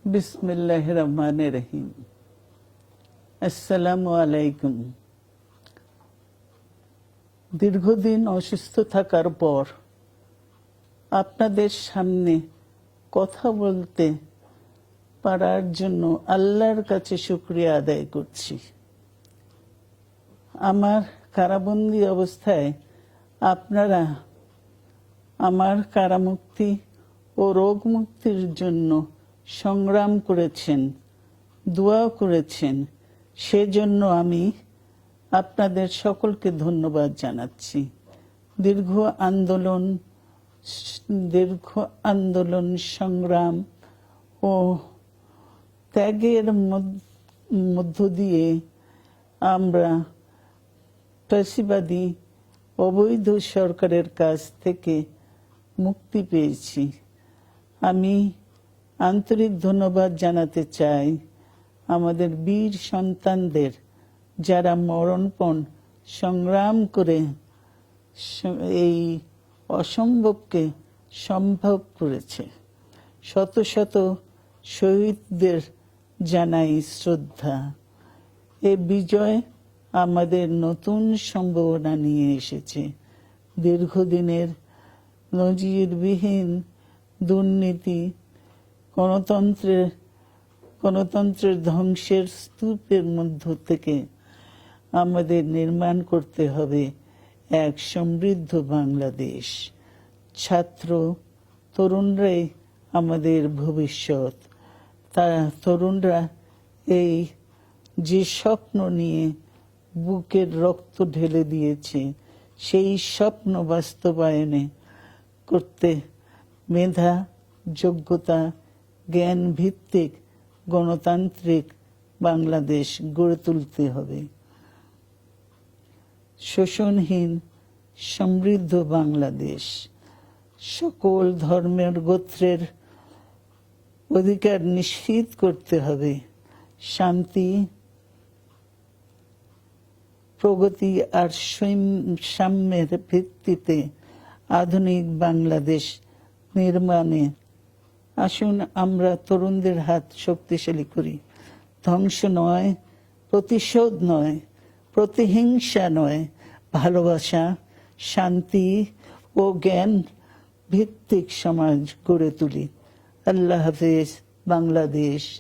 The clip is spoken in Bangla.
বিসমিল্লাহির রহমানির রহিম। আসসালামু আলাইকুম। দীর্ঘদিন অসুস্থ থাকার পর আপনাদের সামনে কথা বলতে পারার জন্য আল্লাহর কাছে শুকরিয়া আদায় করছি। আমার কারাবন্দী অবস্থায় আপনারা আমার কারামুক্তি ও রোগ মুক্তির জন্য সংগ্রাম করেছেন, দোয়া করেছেন। সেজন্য আমি আপনাদের সকলকে ধন্যবাদ জানাচ্ছি। দীর্ঘ আন্দোলন সংগ্রাম ও ত্যাগের মধ্য দিয়ে আমরা ফ্যাসিবাদী অবৈধ সরকারের কাছ থেকে মুক্তি পেয়েছি। আমি আন্তরিক ধন্যবাদ জানাতে চাই আমাদের বীর সন্তানদের, যারা মরণপণ সংগ্রাম করে এই অসম্ভবকে সম্ভব করেছে। শত শত শহীদদের জানাই শ্রদ্ধা। এ বিজয় আমাদের নতুন সম্ভাবনা নিয়ে এসেছে। দীর্ঘদিনের নজিরবিহীন দুর্নীতি, গণতন্ত্রের ধ্বংসের স্তূপের মধ্য থেকে আমাদের নির্মাণ করতে হবে এক সমৃদ্ধ বাংলাদেশ। ছাত্র তরুণরাই আমাদের ভবিষ্যৎ। তরুণরা এই যে স্বপ্ন নিয়ে বুকের রক্ত ঢেলে দিয়েছে, সেই স্বপ্ন বাস্তবায়নে করতে মেধা, যোগ্যতা, জ্ঞান ভিত্তিক গণতান্ত্রিক বাংলাদেশ গড়ে তুলতে হবে। শোষণহীন সমৃদ্ধ বাংলাদেশ। সকল ধর্মের গোত্রের অধিকার নিশ্চিত করতে হবে। শান্তি, প্রগতি আর সাম্যের ভিত্তিতে আধুনিক বাংলাদেশ নির্মাণে আসুন আমরা তরুণদের হাত শক্তিশালী করি। ধ্বংস নয়, প্রতিশোধ নয়, প্রতিহিংসা নয়, ভালোবাসা, শান্তি ও জ্ঞান ভিত্তিক সমাজ গড়ে তুলি। আল্লাহ হাফেজ। বাংলাদেশ